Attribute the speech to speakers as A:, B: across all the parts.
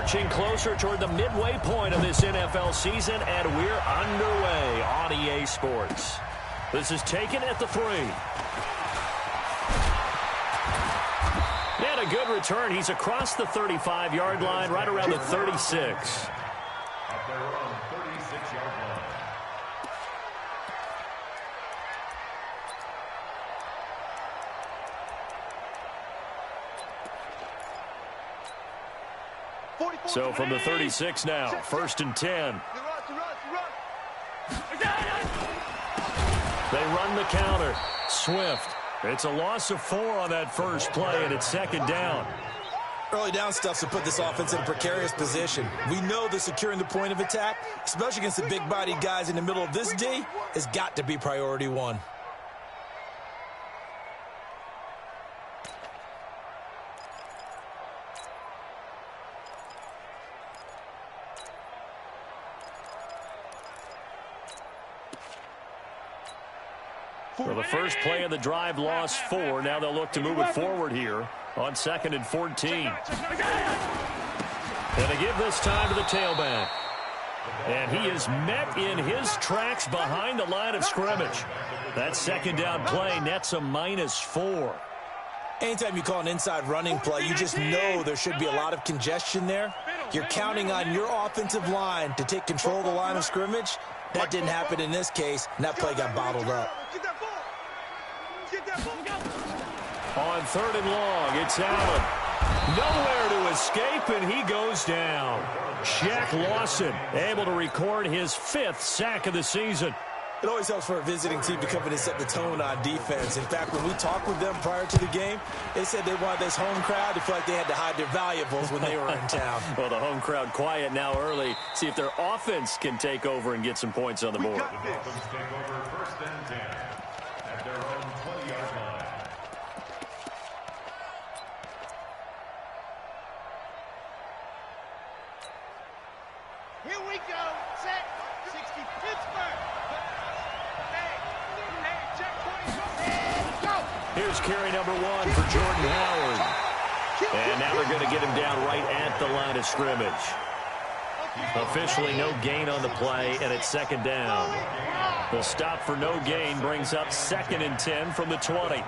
A: Marching closer toward the midway point of this NFL season, and we're underway on EA Sports. This is taken at the 3. And a good return. He's across the 35-yard line, right around the 36. So from the 36 now, 1st and 10. They run the counter. Swift. It's a loss of 4 on that first play, and it's 2nd down.
B: Early down stuff to put this offense in a precarious position. We know that securing the point of attack, especially against the big-bodied guys in the middle of this D, has got to be priority 1.
A: For the first play of the drive, lost 4. Now they'll look to move it forward here on 2nd and 14. And they give this time to the tailback. And he is met in his tracks behind the line of scrimmage. That 2nd down play nets a -4.
B: Anytime you call an inside running play, you just know there should be a lot of congestion there. You're counting on your offensive line to take control of the line of scrimmage. That didn't happen in this case, and that play got bottled up.
A: On 3rd and long, it's Allen. Nowhere to escape, and he goes down. Shaq Lawson able to record his 5th sack of the season.
B: It always helps for a visiting team to come in and set the tone on defense. In fact, when we talked with them prior to the game, they said they wanted this home crowd to feel like they had to hide their valuables when they were in town.
A: Well, the home crowd quiet now early. See if their offense can take over and get some points on the board.
C: Here we go. Set. 60 Pittsburgh.
A: Here's carry number 1 for Jordan Howard. And now they're going to get him down right at the line of scrimmage. Officially no gain on the play, and it's 2nd down. The stop for no gain brings up 2nd and 10 from the 20.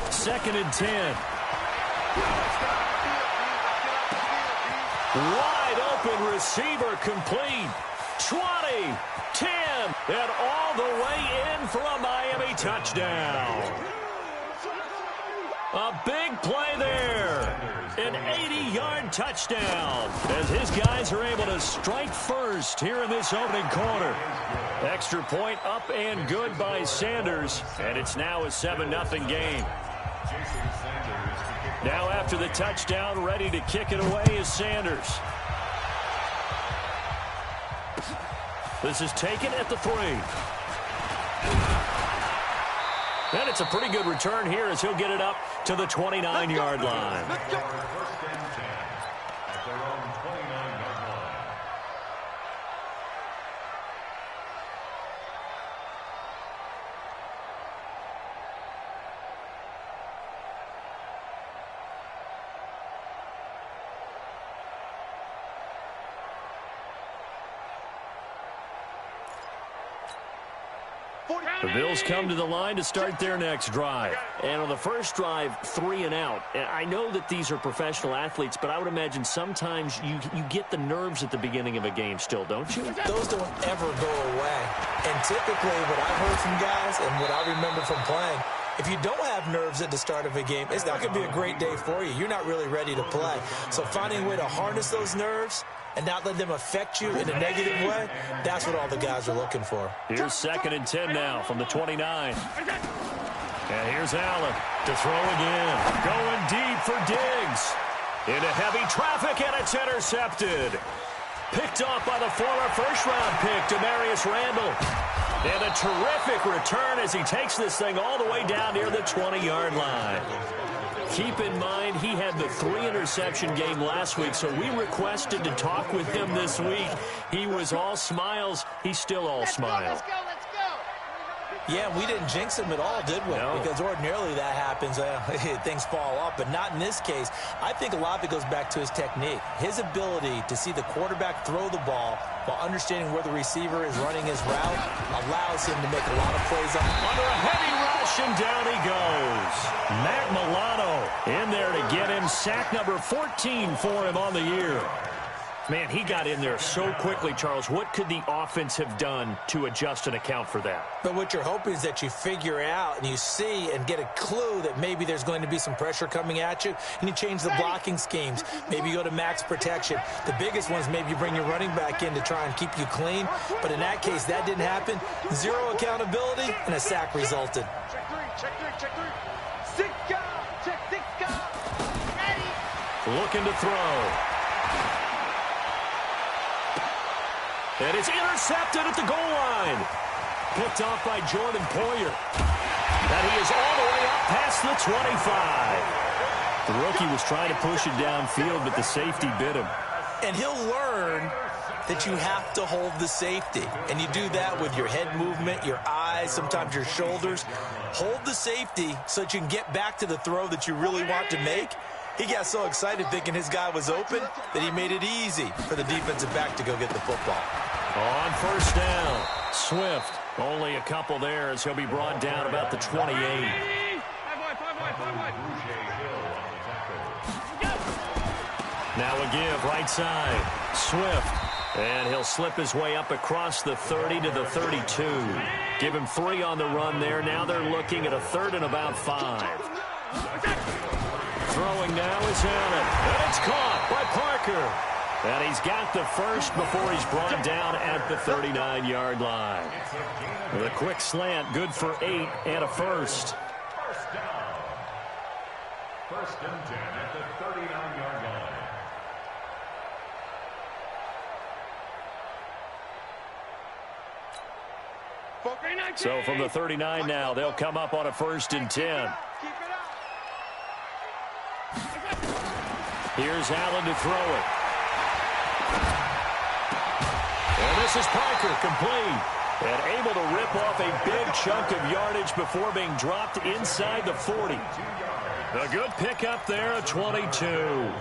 A: 2nd and 10. Wide open receiver complete. 20, 10, and all the way in for a Miami touchdown. A big play there. An 80-yard touchdown as his guys are able to strike first here in this opening quarter. Extra point up and good by Sanders, and it's now a 7-0 game. Now after the touchdown, ready to kick it away is Sanders. This is taken at the 3. And it's a pretty good return here as he'll get it up to the 29-yard line. The Bills come to the line to start their next drive. And on the first drive, 3 and out. And I know that these are professional athletes, but I would imagine sometimes you get the nerves at the beginning of a game still, don't you?
B: Those don't ever go away. And typically what I've heard from guys and what I remember from playing, if you don't have nerves at the start of a game, it's not going to be a great day for you. You're not really ready to play. So finding a way to harness those nerves and not let them affect you in a negative way, that's what all the guys are looking for.
A: Here's 2nd and 10 now from the 29. And here's Allen to throw again. Going deep for Diggs. Into heavy traffic, and it's intercepted. Picked off by the former first-round pick, Demarius Randall. And a terrific return as he takes this thing all the way down near the 20-yard line. Keep in mind, he had the 3-interception game last week, so we requested to talk with him this week. He was all smiles. He's still all smiles.
B: Yeah, we didn't jinx him at all, did we?
A: No.
B: Because ordinarily that happens, things fall off, but not in this case. I think a lot of it goes back to his technique. His ability to see the quarterback throw the ball while understanding where the receiver is running his route allows him to make a lot of plays
A: under a heavy rush, and down he goes. Matt Milano in there to get him sack number 14 for him on the year. Man, he got in there so quickly, Charles. What could the offense have done to adjust and account for that?
B: But what you're hoping is that you figure out and you see and get a clue that maybe there's going to be some pressure coming at you, and you change the blocking schemes. Maybe you go to max protection. The biggest one is maybe you bring your running back in to try and keep you clean. But in that case, that didn't happen. Zero accountability, and a sack resulted.
C: Check three. Sika, check Sika. Ready.
A: Looking to throw. And it's intercepted at the goal line. Picked off by Jordan Poyer. And he is all the way up past the 25. The rookie was trying to push it downfield, but the safety bit him.
B: And he'll learn that you have to hold the safety. And you do that with your head movement, your eyes, sometimes your shoulders. Hold the safety so that you can get back to the throw that you really want to make. He got so excited thinking his guy was open that he made it easy for the defensive back to go get the football.
A: On first down, Swift. Only a couple there as he'll be brought down about the 28. Now a give, right side. Swift. And he'll slip his way up across the 30 to the 32. Give him 3 on the run there. Now they're looking at a 3rd and about 5. Throwing now is Allen. And it's caught by Parker. And he's got the first before he's brought down at the 39-yard line. With a quick slant, good for 8 and a first.
D: First down. 1st and 10 at the 39-yard line.
A: So from the 39 now, they'll come up on a 1st and 10. Here's Allen to throw it. And this is Parker, complete. And able to rip off a big chunk of yardage before being dropped inside the 40. A good pickup there at 22.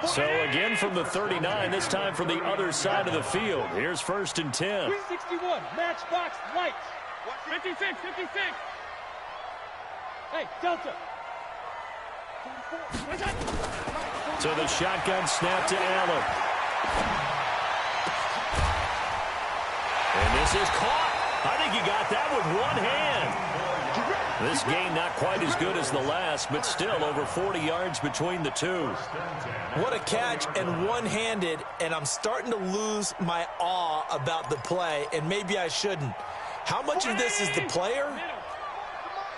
A: So again from the 39, this time from the other side of the field. Here's 1st and 10.
C: 361, matchbox lights. 56. Hey, Delta.
A: So the shotgun snap to Allen. And this is caught. I think he got that with one hand. This game not quite as good as the last, but still over 40 yards between the two.
B: What a catch, and one-handed, and I'm starting to lose my awe about the play, and maybe I shouldn't. How much of this is the player?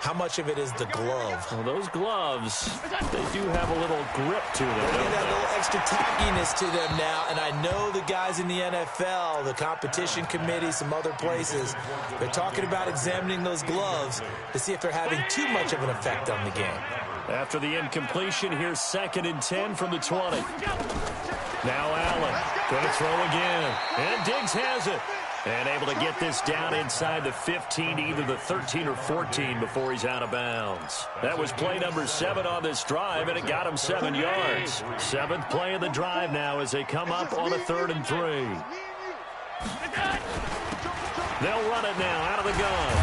B: How much of it is the glove?
A: Well, those gloves, they do have a little grip to them.
B: They
A: Don't
B: get that
A: they?
B: little extra tackiness to them now, and I know the guys in the NFL, the competition committee, some other places, they're talking about examining those gloves to see if they're having too much of an effect on the game.
A: After the incompletion, here's 2nd and 10 from the 20. Now Allen going to throw again, and Diggs has it. And able to get this down inside the 15, either the 13 or 14 before he's out of bounds. That was play number 7 on this drive, and it got him 7 yards. 7th play of the drive now as they come up on a 3rd and 3. They'll run it now out of the gun.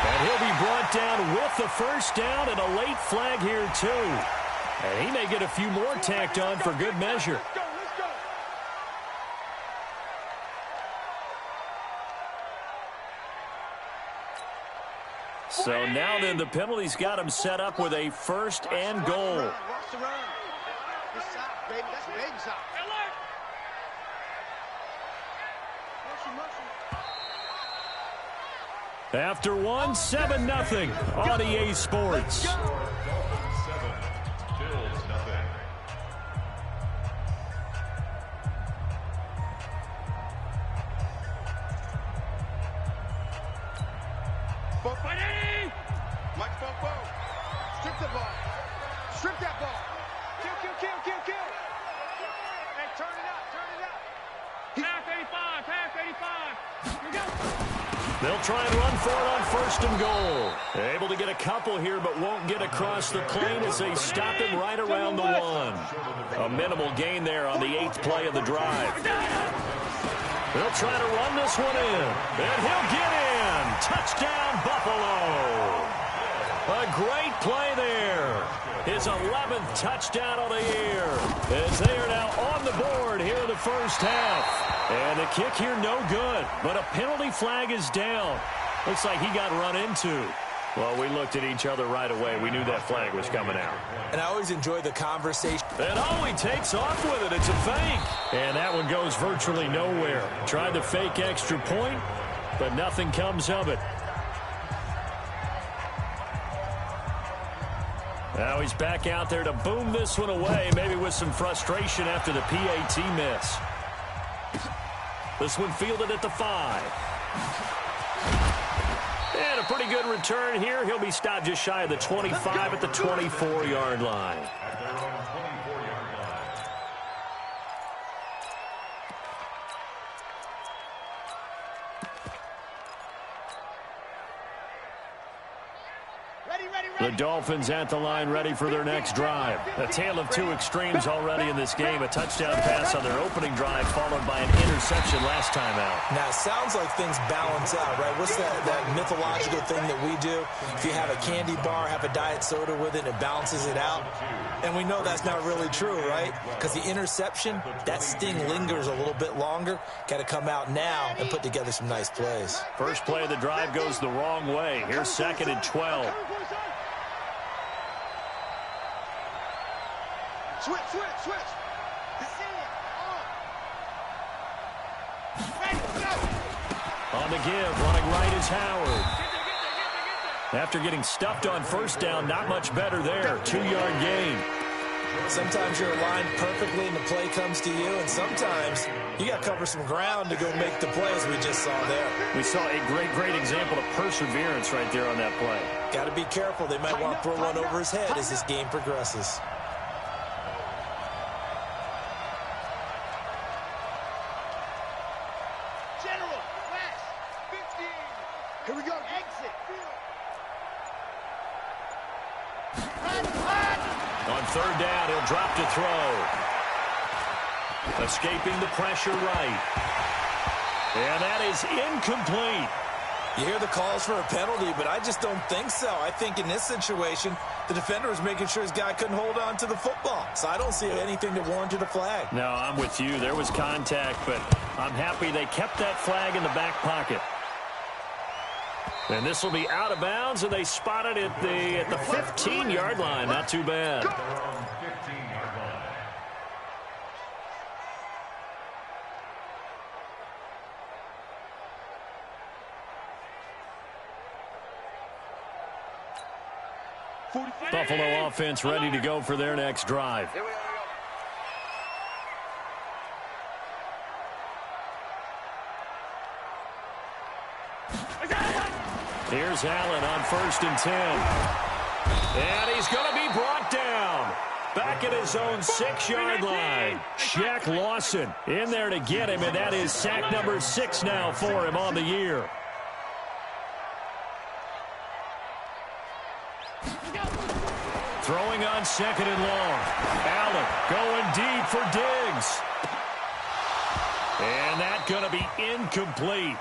A: And he'll be brought down with the first down and a late flag here too. And he may get a few more tacked on for good measure. So now then the penalty's got him set up with a 1st and goal.
C: Watch the run. This side, baby. That's baby side.
A: After 1, 7-0 on EA Sports.
C: Mike Popo. Strip the ball. Strip that ball. Kill. Hey, turn it up. Pass 85. Here we go.
A: They'll try and run for it on 1st and goal. Able to get a couple here, but won't get across the plane as they stop him right around the 1. A minimal gain there on the 8th play of the drive. They'll try to run this one in, and he'll get in. Touchdown, Buffalo. A great play there. His 11th touchdown of the year, as they are now on the board here in the first half. And the kick here no good, but a penalty flag is down. Looks like he got run into. Well, we looked at each other right away. We knew that flag was coming out.
B: And I always enjoy the conversation.
A: And oh, he takes off with it. It's a fake. And that one goes virtually nowhere. Tried the fake extra point, but nothing comes of it. Now he's back out there to boom this one away, maybe with some frustration after the PAT miss. This one fielded at the 5. And a pretty good return here. He'll be stopped just shy of the 25 at the 24-yard line. The Dolphins at the line ready for their next drive. A tale of two extremes already in this game. A touchdown pass on their opening drive followed by an interception last time out.
B: Now, it sounds like things balance out, right? What's that mythological thing that we do? If you have a candy bar, have a diet soda with it, it balances it out. And we know that's not really true, right? Because the interception, that sting lingers a little bit longer. Got to come out now and put together some nice plays.
A: First play of the drive goes the wrong way. Here's 2nd and 12.
C: Switch.
A: On the give, running right is Howard. After getting stuffed on 1st down, not much better there. 2-yard gain.
B: Sometimes you're aligned perfectly and the play comes to you, and sometimes you got to cover some ground to go make the plays we just saw there.
A: We saw a great example of perseverance right there on that play.
B: Got to be careful. They might want to throw one over his head as this game progresses.
C: Here we go. Exit.
A: On 3rd down, he'll drop to throw. Escaping the pressure right. And that is incomplete.
B: You hear the calls for a penalty, but I just don't think so. I think in this situation, the defender was making sure his guy couldn't hold on to the football. So I don't see anything that warranted a flag.
A: No, I'm with you. There was contact, but I'm happy they kept that flag in the back pocket. And this will be out of bounds, and they spot it at the 15-yard line. Not too bad. Buffalo offense ready to go for their next drive. Here's Allen on 1st and 10. And he's going to be brought down. Back at his own 6-yard line. Shaq Lawson in there to get him, and that is sack number 6 now for him on the year. Throwing on 2nd and long. Allen going deep for Diggs. And that's going to be incomplete.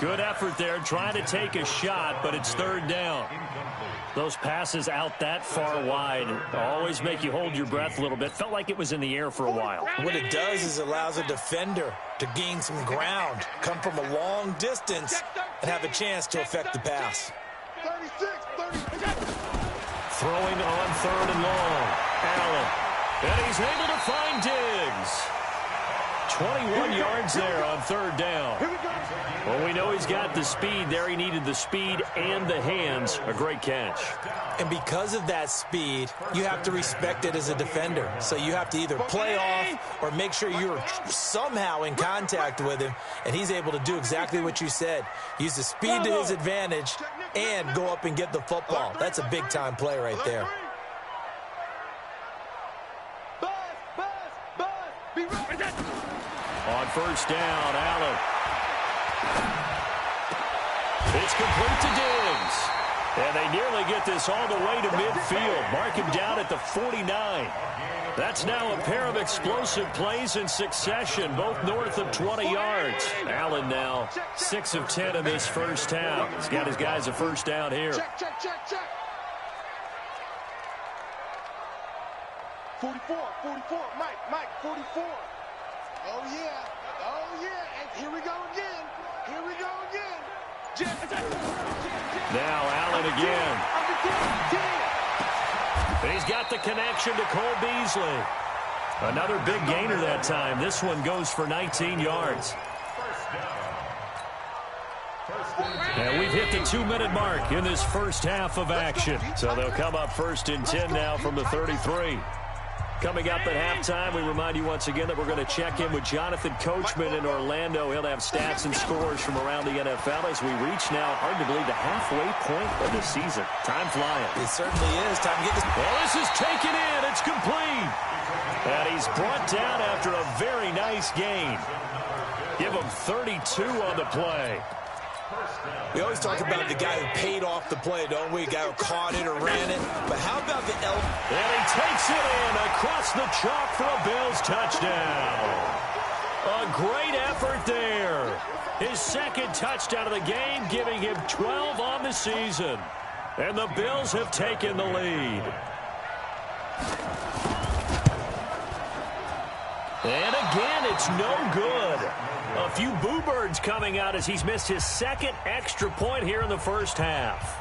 A: Good effort there, trying to take a shot, but it's 3rd down. Those passes out that far wide always make you hold your breath a little bit. Felt like it was in the air for a while.
B: What it does is it allows a defender to gain some ground, come from a long distance, and have a chance to affect the pass.
C: 36.
A: Throwing on 3rd and long. Allen. And he's able to find Diggs. 21 yards there on 3rd down. Well, we know he's got the speed there. He needed the speed and the hands. A great catch.
B: And because of that speed, you have to respect it as a defender. So you have to either play off or make sure you're somehow in contact with him, and he's able to do exactly what you said. Use the speed to his advantage and go up and get the football. That's a big-time play right there.
A: On 1st down, Allen. It's complete to Diggs. And they nearly get this all the way to midfield. Mark him down at the 49. That's now a pair of explosive plays in succession, both north of 20 yards. Allen now 6 of 10 in this first half. He's got his guys a first down here.
C: Check. 44, Mike, 44. Oh, yeah. And here we go again.
A: Now Allen again. And he's got the connection to Cole Beasley. Another big gainer that time. This one goes for 19 yards. And we've hit the 2-minute mark in this first half of action. So they'll come up first and 10 now from the 33. Coming up at halftime, we remind you once again that we're going to check in with Jonathan Coachman in Orlando. He'll have stats and scores from around the NFL as we reach now, hard to believe, the halfway point of the season. Time flying.
B: It certainly is. Time to get this.
A: Well, this is taken in. It's complete. And he's brought down after a very nice gain. Give him 32 on the play.
B: We always talk about the guy who paid off the play, don't we? The guy who caught it or ran it. But how about the elf?
A: And he takes it in across the chalk for a Bills touchdown. A great effort there. His second touchdown of the game, giving him 12 on the season. And the Bills have taken the lead. And again, it's no good. A few boo birds coming out as he's missed his second extra point here in the first half.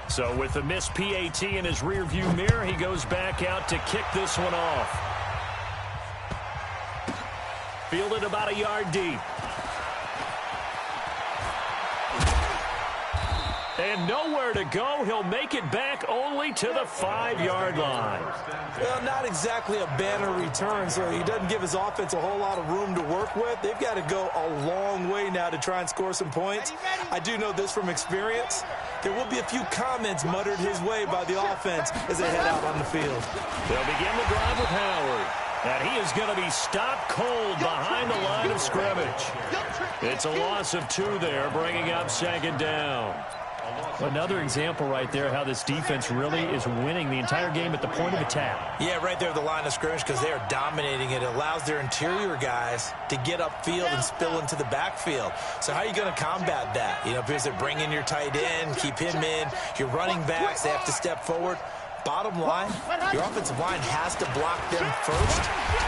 A: So with the missed PAT in his rearview mirror, he goes back out to kick this one off. Fielded about a yard deep. And nowhere to go. He'll make it back only to the 5-yard line.
B: Well, not exactly a banner return, so he doesn't give his offense a whole lot of room to work with. They've got to go a long way now to try and score some points. I do know this from experience. There will be a few comments muttered his way by the offense as they head out on the field.
A: They'll begin the drive with Howard. And he is going to be stopped cold behind the line of scrimmage. It's a loss of 2 there, bringing up second down. Another example right there how this defense really is winning the entire game at the point of attack.
B: Yeah, right there at the line of scrimmage because they are dominating it. It allows their interior guys to get upfield and spill into the backfield. So how are you going to combat that? You know, because they're bringing your tight end, keep him in. Your running backs, they have to step forward. Bottom line, your offensive line has to block them first.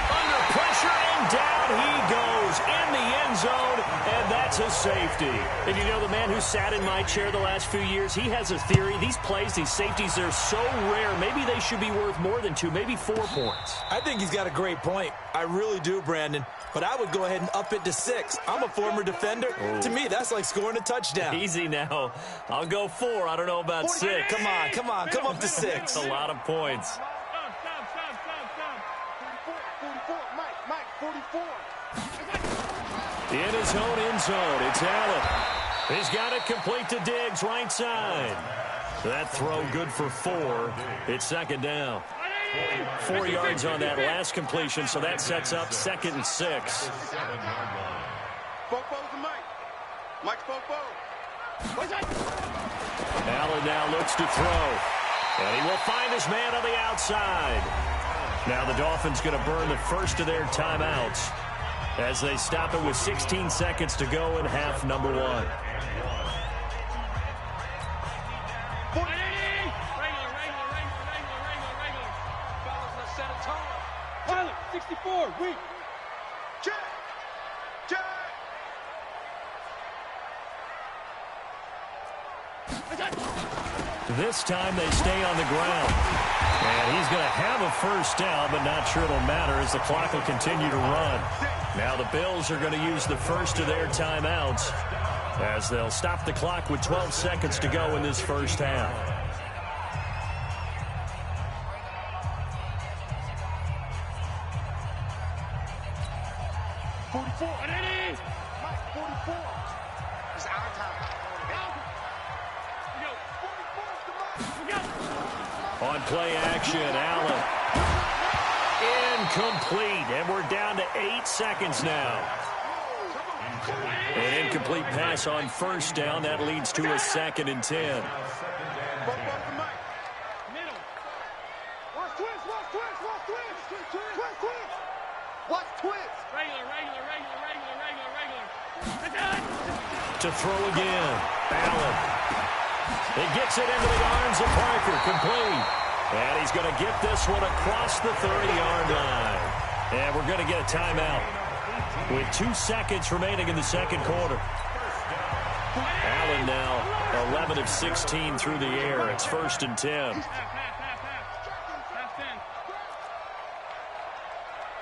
A: Under pressure, and down he goes in the end zone, and that's a safety. And you know, the man who sat in my chair the last few years, he has a theory. These plays, these safeties, they're so rare. Maybe they should be worth more than 2, maybe 4 points.
B: I think he's got a great point. I really do, Brandon. But I would go ahead and up it to 6. I'm a former defender.
A: Ooh.
B: To me, that's like scoring a touchdown.
A: Easy now. I'll go 4. I don't know about 6.
B: Come on. Come up to 6.
A: A lot of points.
C: Stop. 44, Mike, 44.
A: In his own end zone, it's Allen. He's got it complete to Diggs, right side. That throw good for 4. It's second down. 4 yards on that last completion, so that sets up second and 6.
C: Fofo's to Mike. Mike's Fofo.
A: Allen now looks to throw. And he will find his man on the outside. Now the Dolphins going to burn the first of their timeouts as they stop it with 16 seconds to go in half number 1.
C: 64, weak. Check.
A: This time they stay on the ground. And he's going to have a first down, but not sure it'll matter as the clock will continue to run. Now the Bills are going to use the first of their timeouts as they'll stop the clock with 12 seconds to go in this first half.
C: Mike, 44. It's our time.
A: On play action, Allen. Incomplete, and we're down to 8 seconds now. An incomplete pass on first down. That leads to a 2nd and 10. To throw again. Allen. He gets it into the arms of Parker. Complete. And he's going to get this one across the 30-yard line. And we're going to get a timeout with 2 seconds remaining in the second quarter. Allen now 11 of 16 through the air. It's 1st and 10.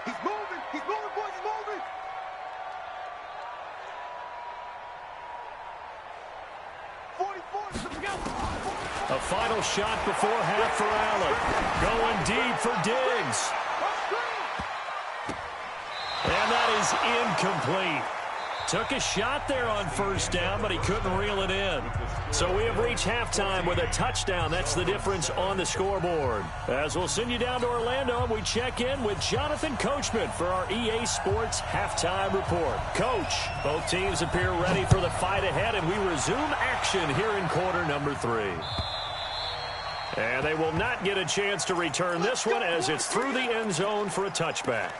C: He's moving. He's moving, boys. He's moving.
A: A final shot before half for Allen. Going deep for Diggs. And that is incomplete. Took a shot there on first down, but he couldn't reel it in. So we have reached halftime with a touchdown. That's the difference on the scoreboard. As we'll send you down to Orlando, we check in with Jonathan Coachman for our EA Sports Halftime Report. Coach, both teams appear ready for the fight ahead, and we resume action here in quarter number 3. And they will not get a chance to return this one as it's through the end zone for a touchback.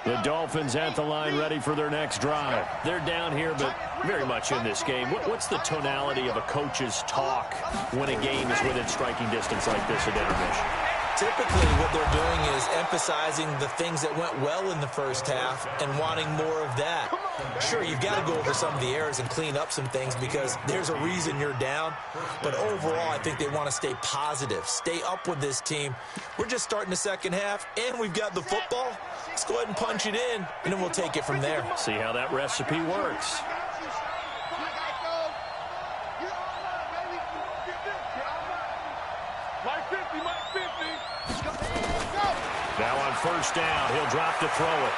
A: The Dolphins at the line ready for their next drive. They're down here, but very much in this game. What's the tonality of a coach's talk when a game is within striking distance like this at intermission?
B: Typically, what they're doing is emphasizing the things that went well in the first half and wanting more of that. Sure, you've got to go over some of the errors and clean up some things because there's a reason you're down. But overall, I think they want to stay positive, stay up with this team. We're just starting the second half, and we've got the football. Let's go ahead and punch it in, and then we'll take it from there.
A: See how that recipe works. Now on first down, he'll drop to throw it.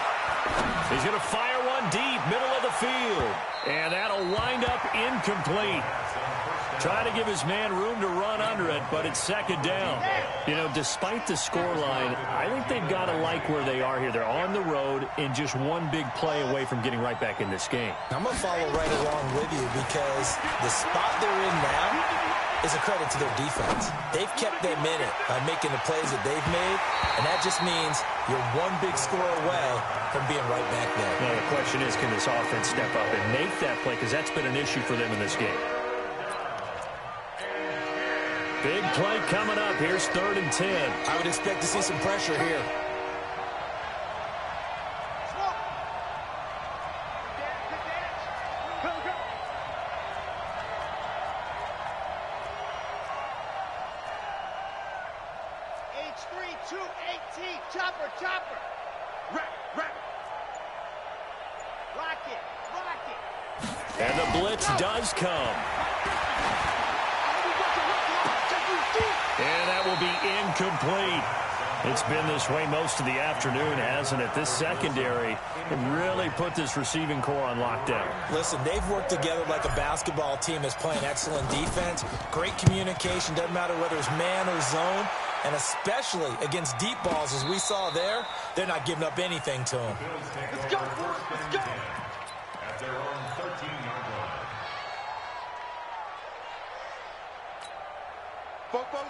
A: He's going to fire one deep, middle of the field. And that'll wind up incomplete. Trying to give his man room to run under it, but it's second down. You know, despite the scoreline, I think they've got to like where they are here. They're on the road and just one big play away from getting right back in this game.
B: I'm going to follow right along with you because the spot they're in now is a credit to their defense. They've kept them in it by making the plays that they've made, and that just means you're one big score away from being right back there.
A: Now the question is, can this offense step up and make that play? Because that's been an issue for them in this game. Big play coming up. Here's 3rd and 10.
B: I would expect to see some pressure here.
A: And the blitz does come. And that will be incomplete. It's been this way most of the afternoon, hasn't it? This secondary really put this receiving core on lockdown.
B: Listen, they've worked together like a basketball team that's playing excellent defense. Great communication, doesn't matter whether it's man or zone. And especially against deep balls, as we saw there, they're not giving up anything to them.
C: Let's go, boys. Let's go.
D: At their own 13-yard line.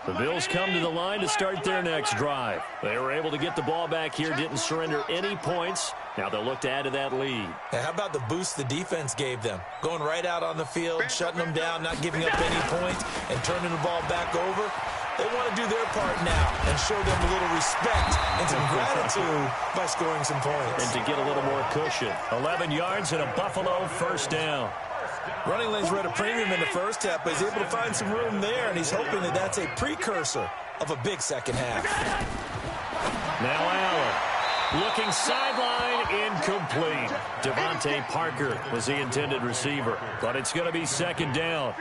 A: The Bills come to the line to start their next drive. They were able to get the ball back here, didn't surrender any points. Now they'll look to add to that lead.
B: Now, how about the boost the defense gave them? Going right out on the field, shutting them down, not giving up any points, and turning the ball back over. They want to do their part now and show them a little respect and some gratitude by scoring some points.
A: And to get a little more cushion. 11 yards and a Buffalo first down.
B: Running lanes were at a premium in the first half, but he's able to find some room there, and he's hoping that that's a precursor of a big second half.
A: Now Allen looking sideline, incomplete. Devontae Parker was the intended receiver, but it's going to be second down.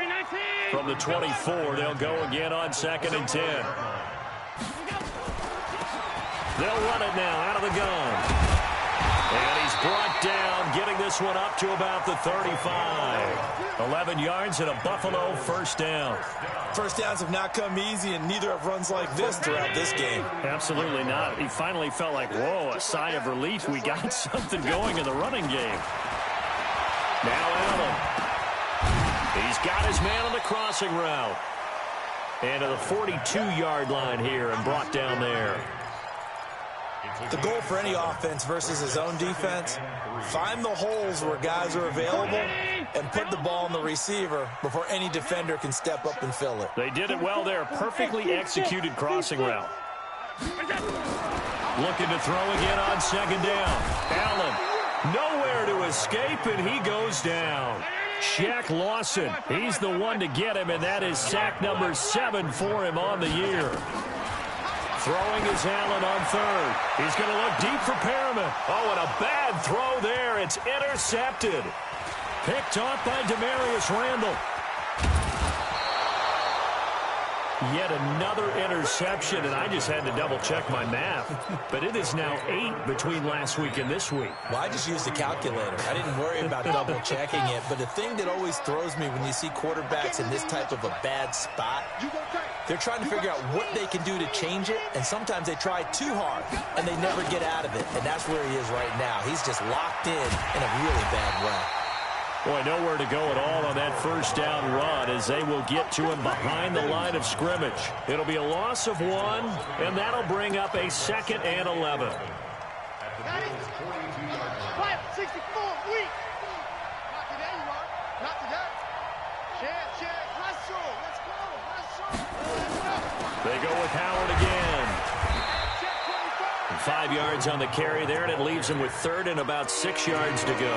A: From the 24, they'll go again on 2nd and 10. They'll run it now out of the gun. And he's brought down getting this one up to about the 35. 11 yards and a Buffalo first down.
B: First downs have not come easy, and neither have runs like this throughout this game.
A: Absolutely not. He finally felt like, whoa, a sigh of relief. We got something going in the running game. Now Allen. He's got his man on the crossing route. And to the 42-yard line here and brought down there.
B: The goal for any offense versus his own defense, find the holes where guys are available and put the ball on the receiver before any defender can step up and fill it.
A: They did it well there. Perfectly executed crossing route. Looking to throw again on second down. Allen, nowhere to escape, and he goes down. Shaq Lawson, he's the one to get him, and that is sack number 7 for him on the year. Throwing is Allen on third. He's going to look deep for Perriman. Oh, and a bad throw there. It's intercepted. Picked off by Demarius Randall. Yet another interception, and I just had to double-check my math. But it is now 8 between last week and this week.
B: Well, I just used a calculator. I didn't worry about double-checking it. But the thing that always throws me when you see quarterbacks in this type of a bad spot, they're trying to figure out what they can do to change it, and sometimes they try too hard, and they never get out of it. And that's where he is right now. He's just locked in a really bad way.
A: Boy, nowhere to go at all on that first down run as they will get to him behind the line of scrimmage. It'll be a loss of 1, and that'll bring up a 2nd and 11.
C: Got it. 64, weak. Not today, you are. Not today. Chad, hustle. Let's go.
A: They go with Howard again. And 5 yards on the carry there, and it leaves him with 3rd and about 6 yards to go.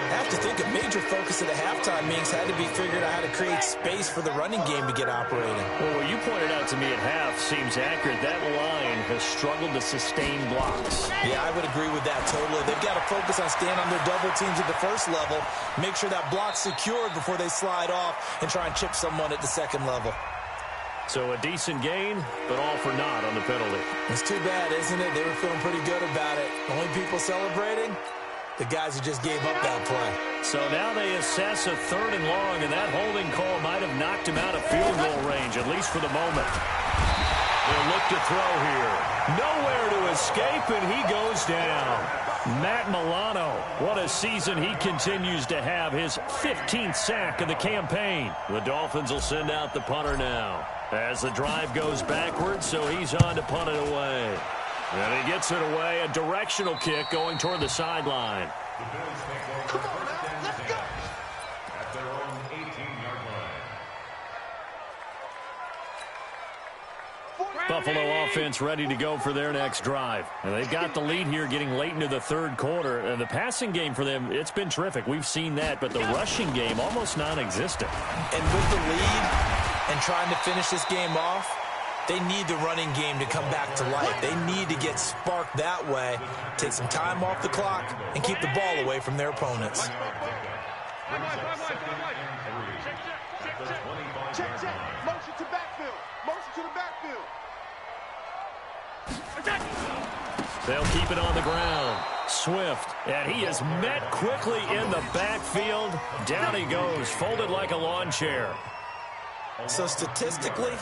B: I have to think a major focus at the halftime meetings had to be figured out how to create space for the running game to get operating.
A: Well, what you pointed out to me at half seems accurate. That line has struggled to sustain blocks.
B: Yeah, I would agree with that totally. They've got to focus on staying on their double teams at the first level, make sure that block's secured before they slide off and try and chip someone at the second level.
A: So a decent gain, but all for naught on the penalty.
B: It's too bad, isn't it? They were feeling pretty good about it. Only people celebrating? The guys who just gave up that play.
A: So now they assess a 3rd and long, and that holding call might have knocked him out of field goal range, at least for the moment. They'll look to throw here. Nowhere to escape, and he goes down. Matt Milano, what a season he continues to have. His 15th sack of the campaign. The Dolphins will send out the punter now as the drive goes backwards, so he's on to punt it away. And he gets it away, a directional kick going toward the sideline.
C: Come on, man. Let's go.
D: At their own 18-yard line.
A: Buffalo offense ready to go for their next drive. And they've got the lead here getting late into the 3rd quarter. And the passing game for them, it's been terrific. We've seen that, but the rushing game almost non-existent.
B: And with the lead and trying to finish this game off, they need the running game to come back to life. They need to get sparked that way, take some time off the clock, and keep the ball away from their opponents.
C: Check. Motion to backfield. Motion to the backfield.
A: They'll keep it on the ground. Swift, and he is met quickly in the backfield. Down he goes, folded like a lawn chair.
B: So statistically,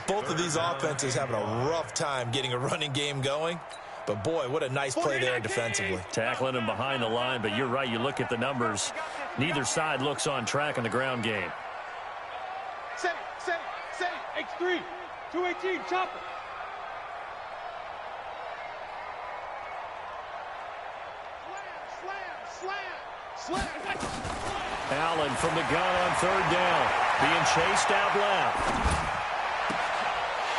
B: both of these offenses having a rough time getting a running game going. But, boy, what a nice play there defensively.
A: Tackling him behind the line, but you're right. You look at the numbers. Neither side looks on track in the ground game.
C: Set it. X3. 218. Chopper. Slam.
A: Allen from the gun on 3rd down. Being chased out left.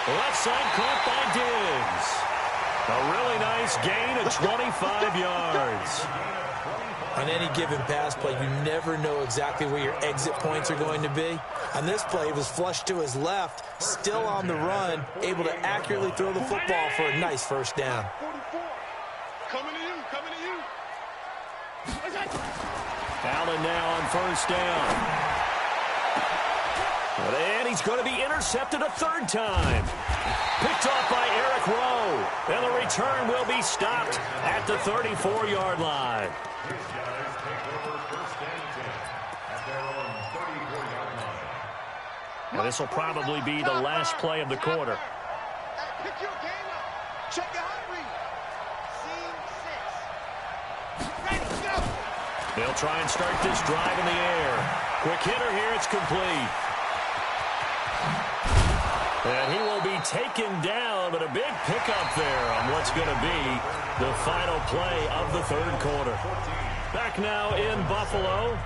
A: Left side caught by Diggs. A really nice gain of 25 yards.
B: On any given pass play, you never know exactly where your exit points are going to be. On this play, he was flushed to his left, still on the run, able to accurately throw the football for a nice first down.
C: 44. Coming to you.
A: Allen now on 1st down. And he's going to be intercepted a third time. Picked off by Eric Rowe. And the return will be stopped at the 34-yard line.
D: These guys take over first and 10 at their own 34-yard line.
A: Now, this will probably be the last play of the quarter.
C: Hey, pick your game up. Check your heart rate. Scene 6. Ready, go.
A: They'll try and start this drive in the air. Quick hitter here. It's complete. And he will be taken down, but a big pickup there on what's going to be the final play of the third quarter. Back now in Buffalo.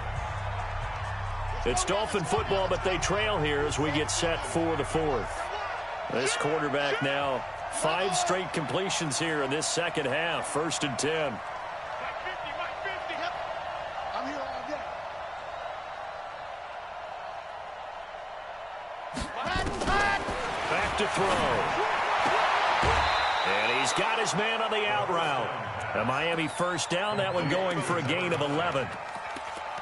A: It's Dolphin football, but they trail here as we get set for the fourth. This quarterback now 5 straight completions here in this second half. 1st and 10.
C: Mike 50, yep. I'm here all day.
A: Back to throw. And he's got his man on the out route. A Miami first down, that one going for a gain of 11.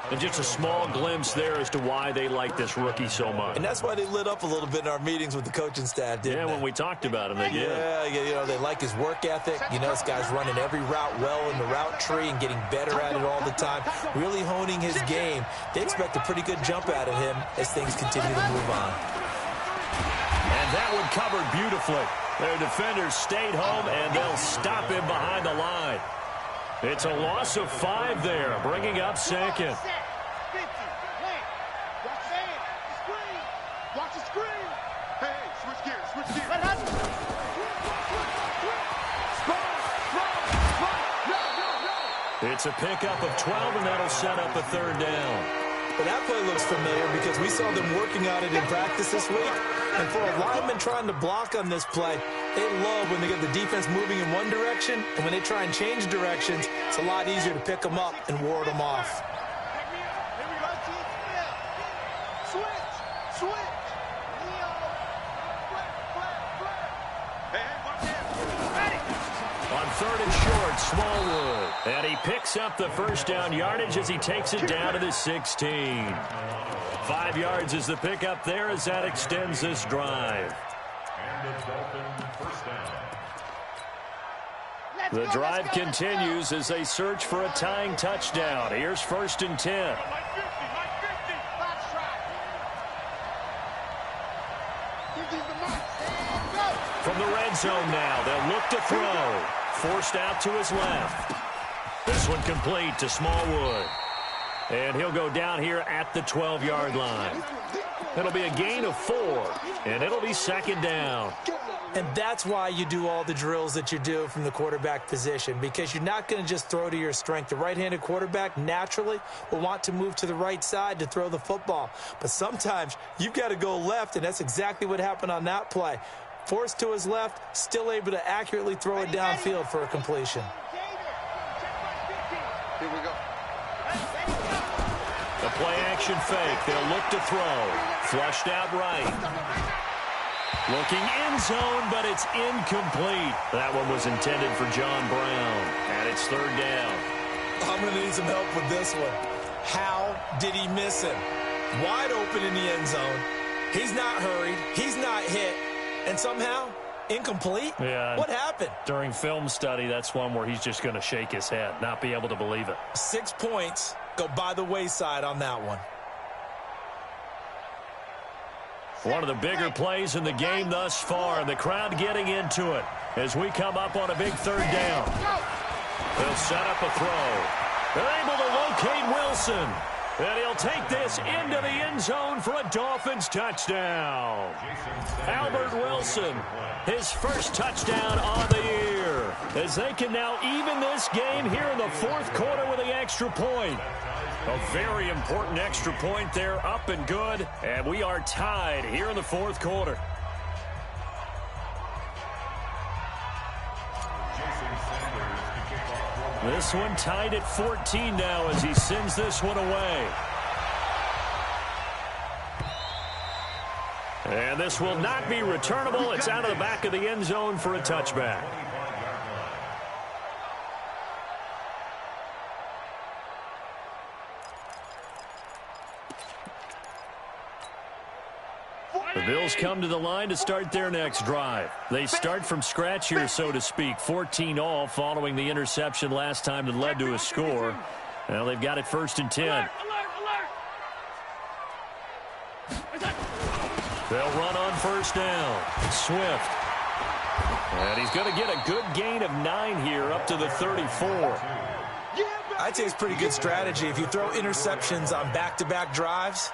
A: And just a small glimpse there as to why they like this rookie so much.
B: And that's why they lit up a little bit in our meetings with the coaching staff, didn't they?
A: When we talked about him, they did.
B: Yeah, you know, they like his work ethic. You know, this guy's running every route well in the route tree and getting better at it all the time, really honing his game. They expect a pretty good jump out of him as things continue to move on.
A: And that one covered beautifully. Their defenders stayed home, and they'll stop him behind the line. It's a loss of 5 there, bringing up second.
C: 50. Wait. Watch the screen. Watch the screen. Hey, switch gears. Switch gears.
A: It's a pickup of 12, and that'll set up a third down.
B: But that play looks familiar because we saw them working on it in practice this week. And for a lineman trying to block on this play, they love when they get the defense moving in one direction, and when they try and change directions, it's a lot easier to pick them up and ward them off.
C: Here we go, team. Switch. Leo. Flat. Hey, watch it. Ready.
A: On 3rd and short, Smallwood. And he picks up the first down yardage as he takes it down to the 16. 5 yards is the pickup there as that extends this drive.
D: And it's Dolphin first down.
A: The drive continues as they search for a tying touchdown. Here's 1st and 10.
C: Mike 50. Box try. Give these the mark. And go.
A: From the red zone now, they'll look to throw. Forced out to his left. This one complete to Smallwood. And he'll go down here at the 12-yard line. It'll be a gain of 4, and it'll be 2nd down.
B: And that's why you do all the drills that you do from the quarterback position, because you're not going to just throw to your strength. The right-handed quarterback naturally will want to move to the right side to throw the football. But sometimes you've got to go left, and that's exactly what happened on that play. Forced to his left, still able to accurately throw it downfield for a completion.
C: Here we go.
A: The play-action fake. They'll look to throw. Flushed out right. Looking end zone, but it's incomplete. That one was intended for John Brown. And it's 3rd down.
B: I'm going to need some help with this one. How did he miss him? Wide open in the end zone. He's not hurried. He's not hit. And somehow, incomplete?
A: Yeah.
B: What happened?
A: During film study, that's one where he's just going to shake his head, not be able to believe it.
B: 6 points go by the wayside on that one.
A: One of the bigger plays in the game thus far, and the crowd getting into it as we come up on a big 3rd down. They'll set up a throw. They're able to locate Wilson. And he'll take this into the end zone for a Dolphins touchdown. Albert Wilson, his first touchdown on the year. As they can now even this game here in the 4th quarter with the extra point. A very important extra point there, up and good. And we are tied here in the 4th quarter. This one tied at 14 now as he sends this one away. And this will not be returnable. It's out of the back of the end zone for a touchback. The Bills come to the line to start their next drive. They start from scratch here, so to speak. 14 all following the interception last time that led to a score. Well, they've got it 1st and 10. They'll run on 1st down. Swift. And he's going to get a good gain of 9 here up to the 34.
B: I'd say it's pretty good strategy. If you throw interceptions on back-to-back drives,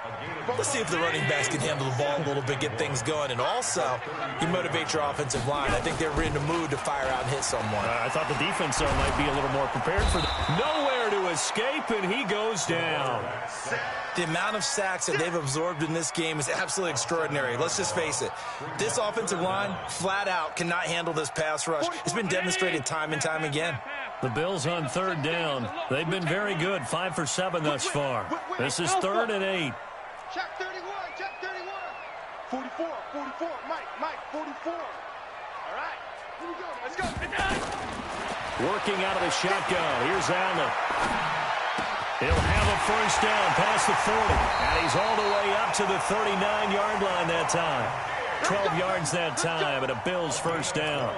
B: let's see if the running backs can handle the ball a little bit, get things going. And also, you motivate your offensive line. I think they're in the mood to fire out and hit someone.
A: I thought the defense, though, might be a little more prepared for that. Nowhere to escape, and he goes down.
B: The amount of sacks that they've absorbed in this game is absolutely extraordinary. Let's just face it. This offensive line, flat out, cannot handle this pass rush. It's been demonstrated time and time again.
A: The Bills on 3rd down. They've been very good, 5 for 7 thus far. This is 3rd and 8.
C: Check 31, check 31. 44, 44, Mike, 44. All right, here we go, let's go.
A: Working out of the shotgun. Here's Allen. He'll have a 1st down past the 40. And he's all the way up to the 39-yard line that time. 12 yards that time, and a Bills 1st down.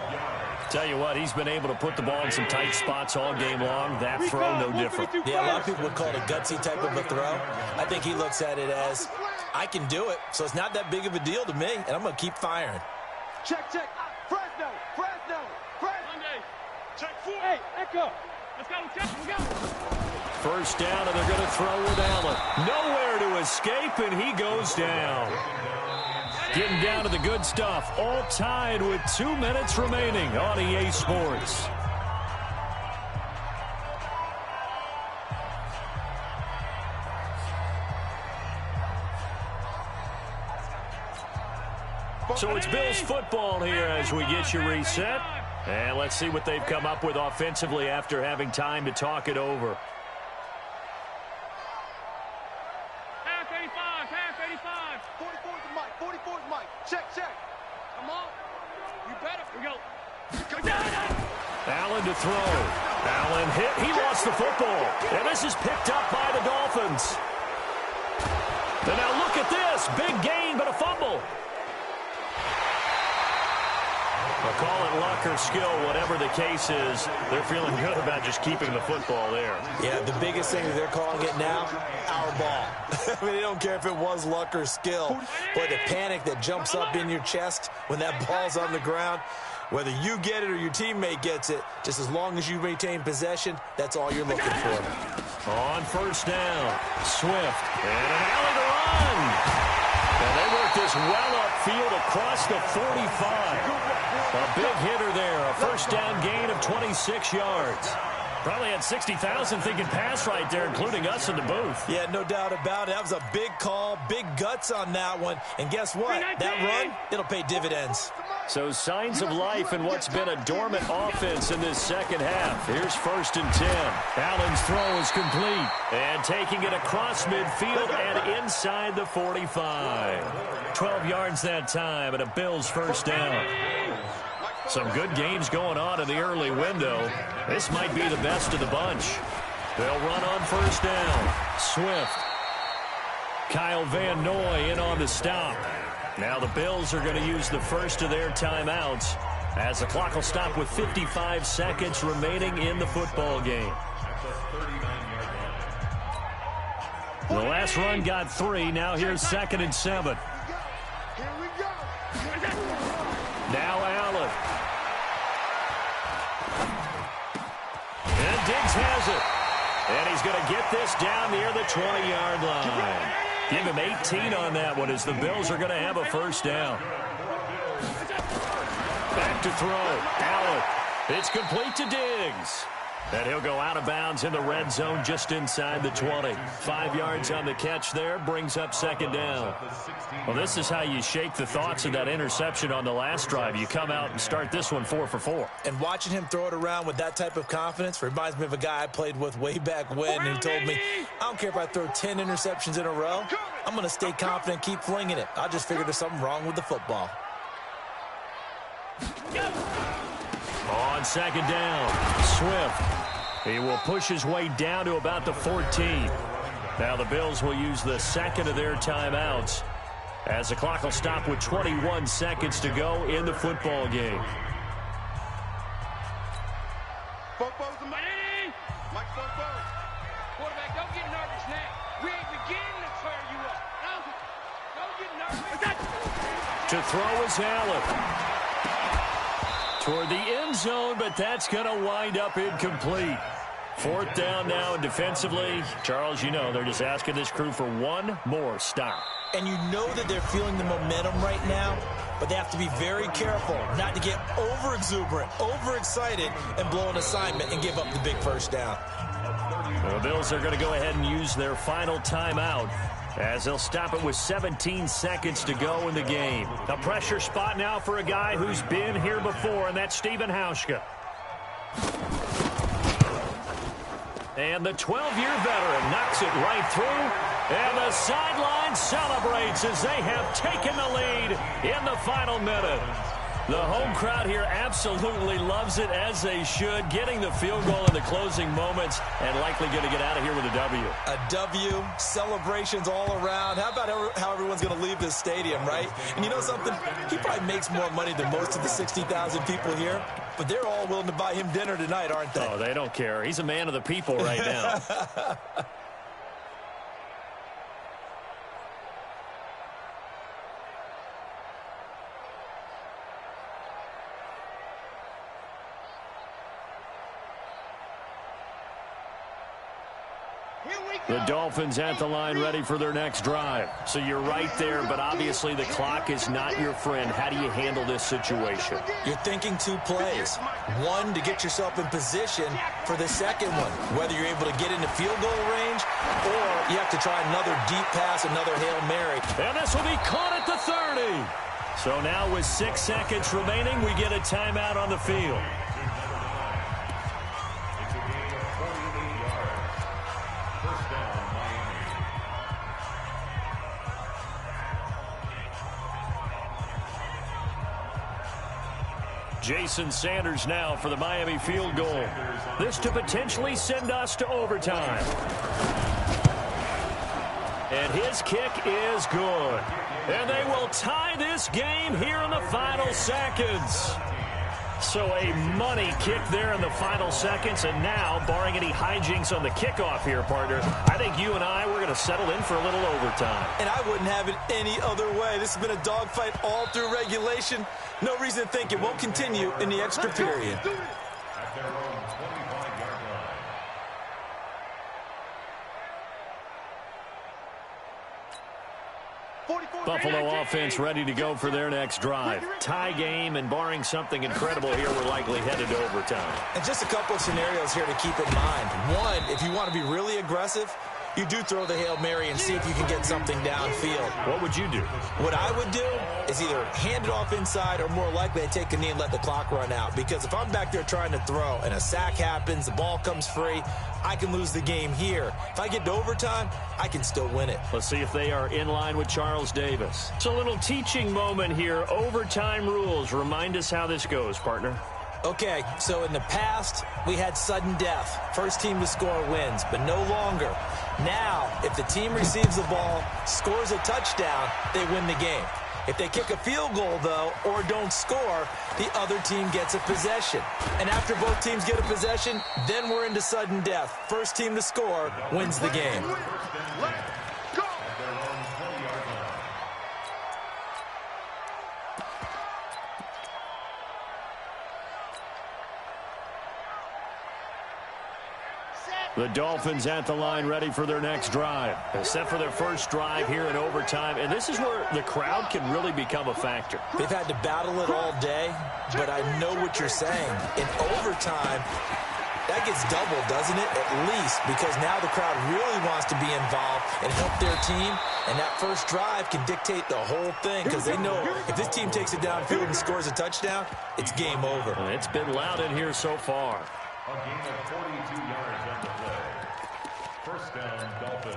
A: Tell you what, he's been able to put the ball in some tight spots all game long. That throw, no different.
B: Yeah, a lot of people would call it a gutsy type of a throw. I think he looks at it as, I can do it, so it's not that big of a deal to me, and I'm going to keep firing.
C: Check. Fresno. Check 4. Hey, Echo. Let's go.
A: 1st down, and they're going to throw with Allen. Nowhere to escape, and he goes down. Getting down to the good stuff, all tied with 2 minutes remaining on EA Sports. So it's Bills football here as we get you reset. And let's see what they've come up with offensively after having time to talk it over. Allen to throw. Allen hit. He lost the football. And this is picked up by the Dolphins. And now look at this. Big gain, but a fumble. Well, call it luck or skill, whatever the case is. They're feeling good about just keeping the football there.
B: Yeah, the biggest thing that they're calling it now, our ball. I mean, they don't care if it was luck or skill. Boy, the panic that jumps up in your chest when that ball's on the ground, whether you get it or your teammate gets it, just as long as you maintain possession, that's all you're looking for.
A: On 1st down, Swift. And an alley to run. And they work this well upfield across the 45. A big hitter there, a 1st down gain of 26 yards. Probably had 60,000 thinking pass right there, including us in the booth.
B: Yeah, no doubt about it. That was a big call, big guts on that one. And guess what? That run, it'll pay dividends.
A: So signs of life in what's been a dormant offense in this second half. Here's 1st and 10. Allen's throw is complete. And taking it across midfield and inside the 45. 12 yards that time and a Bills 1st down. Some good games going on in the early window. This might be the best of the bunch. They'll run on 1st down. Swift. Kyle Van Noy in on the stop. Now the Bills are going to use the first of their timeouts as the clock will stop with 55 seconds remaining in the football game. The last run got 3. Now here's 2nd and 7.
C: Here we go.
A: Now Allen. And Diggs has it. And he's going to get this down near the 20-yard line. Give him 18 on that one as the Bills are going to have a 1st down. Back to throw. Allen. It's complete to Diggs. And he'll go out of bounds in the red zone just inside the 20. 5 yards on the catch there brings up 2nd down. Well, this is how you shake the thoughts of that interception on the last drive. You come out and start this one 4 for 4.
B: And watching him throw it around with that type of confidence reminds me of a guy I played with way back when who told me, I don't care if I throw 10 interceptions in a row. I'm going to stay confident, keep flinging it. I just figured there's something wrong with the football.
A: On 2nd down, Swift. He will push his way down to about the 14. Now the Bills will use the 2nd of their timeouts as the clock will stop with 21 seconds to go in the football game.
C: Mike Fopo.
E: Quarterback, don't get nervous now. We ain't beginning to tear you up. Don't get nervous.
A: To throw is Allen. Toward the end zone, but that's going to wind up incomplete. Fourth down now, and defensively, Charles, you know, they're just asking this crew for one more stop.
B: And you know that they're feeling the momentum right now, but they have to be very careful not to get over-exuberant, overexcited, and blow an assignment and give up the big first down.
A: The Bills are going to go ahead and use their final timeout as they'll stop it with 17 seconds to go in the game. A pressure spot now for a guy who's been here before, and that's Stephen Hauschka. And the 12-year veteran knocks it right through. And the sideline celebrates as they have taken the lead in the final minute. The home crowd here absolutely loves it, as they should, getting the field goal in the closing moments and likely going to get out of here with a W.
B: A W, celebrations all around. How about how everyone's going to leave this stadium, right? And you know something? He probably makes more money than most of the 60,000 people here, but they're all willing to buy him dinner tonight, aren't they?
A: Oh, they don't care. He's a man of the people right now. The Dolphins at the line ready for their next drive. So you're right there, but obviously the clock is not your friend. How do you handle this situation?
B: You're thinking two plays. One, to get yourself in position for the second one, whether you're able to get into field goal range or you have to try another deep pass, another Hail Mary.
A: And this will be caught at the 30. So now with 6 seconds remaining, we get a timeout on the field. Jason Sanders now for the Miami field goal. This to potentially send us to overtime. And his kick is good. And they will tie this game here in the final seconds. So a money kick there in the final seconds. And now, barring any hijinks on the kickoff here, partner, I think you and I, we're going to settle in for a little overtime.
B: And I wouldn't have it any other way. This has been a dogfight all through regulation. No reason to think it won't continue in the extra period.
D: At their own 25-yard line.
A: Buffalo offense ready to go for their next drive. Tie game, and barring something incredible here, we're likely headed to overtime.
B: And just a couple of scenarios here to keep in mind. One, if you want to be really aggressive, you do throw the Hail Mary and see if you can get something downfield.
A: What would you do?
B: What I would do is either hand it off inside or more likely I take a knee and let the clock run out. Because if I'm back there trying to throw and a sack happens, the ball comes free, I can lose the game here. If I get to overtime, I can still win it.
A: Let's see if they are in line with Charles Davis. It's a little teaching moment here. Overtime rules. Remind us how this goes, partner.
B: Okay, so in the past, we had sudden death. First team to score wins, but no longer. Now, if the team receives the ball, scores a touchdown, they win the game. If they kick a field goal, though, or don't score, the other team gets a possession. And after both teams get a possession, then we're into sudden death. First team to score wins the game.
A: The Dolphins at the line ready for their next drive. Set for their first drive here in overtime. And this is where the crowd can really become a factor.
B: They've had to battle it all day, but I know what you're saying. In overtime, that gets doubled, doesn't it? At least, because now the crowd really wants to be involved and help their team. And that first drive can dictate the whole thing because they know if this team takes it downfield and scores a touchdown, it's game over.
A: And it's been loud in here so far.
D: A gain of 42 yards on the play. First down, Dolphins.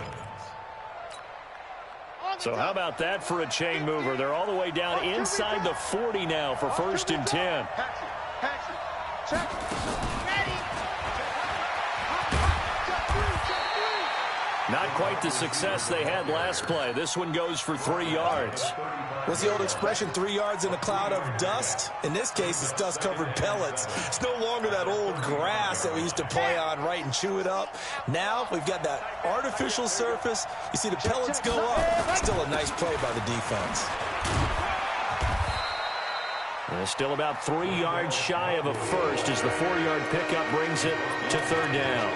A: So how about that for a chain mover? They're all the way down inside the 40 now for 1st and 10. Not quite the success they had last play. This one goes for 3 yards.
B: What's the old expression, 3 yards in a cloud of dust? In this case, it's dust-covered pellets. It's no longer that old grass that we used to play on, right, and chew it up. Now we've got that artificial surface. You see the pellets go up. Still a nice play by the defense.
A: Still about 3 yards shy of a first as the 4-yard pickup brings it to 3rd down.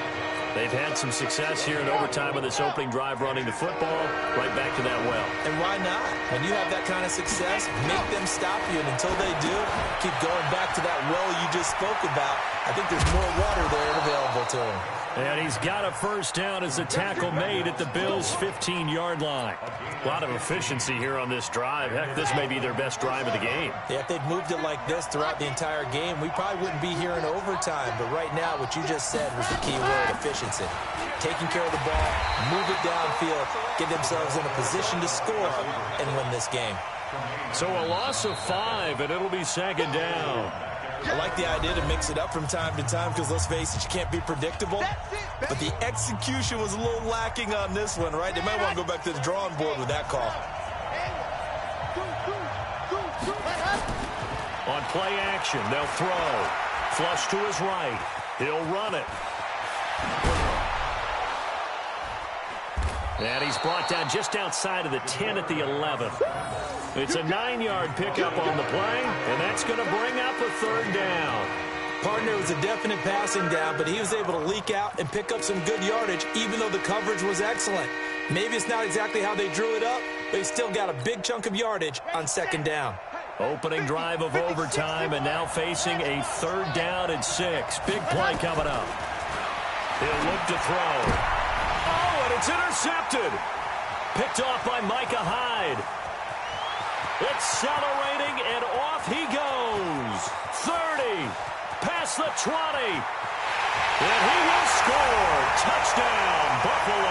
A: They've had some success here in overtime with this opening drive running the football right back to that well.
B: And why not? When you have that kind of success, make them stop you. And until they do, keep going back to that well you just spoke about. I think there's more water there available to him.
A: And he's got a first down as the tackle made at the Bills' 15-yard line. A lot of efficiency here on this drive. Heck, this may be their best drive of the game.
B: Yeah, if they'd moved it like this throughout the entire game, we probably wouldn't be here in overtime. But right now, what you just said was the key word, efficiency. Taking care of the ball, move it downfield, get themselves in a position to score and win this game.
A: So a loss of 5, and it'll be 2nd down.
B: I like the idea to mix it up from time to time because, let's face it, you can't be predictable. But the execution was a little lacking on this one, right? They might want to go back to the drawing board with that call.
A: On play action, they'll throw. Flush to his right. He'll run it. And he's brought down just outside of the 10 at the 11. It's a 9-yard pickup on the play, and that's going to bring up a 3rd down.
B: Partner, was a definite passing down, but he was able to leak out and pick up some good yardage, even though the coverage was excellent. Maybe it's not exactly how they drew it up, but he still got a big chunk of yardage on 2nd down.
A: Opening drive of overtime, and now facing a 3rd down and 6. Big play coming up. He'll look to throw. Oh, and it's intercepted. Picked off by Micah Hyde. Accelerating, and off he goes. 30, past the 20. And he will score. Touchdown, Buffalo.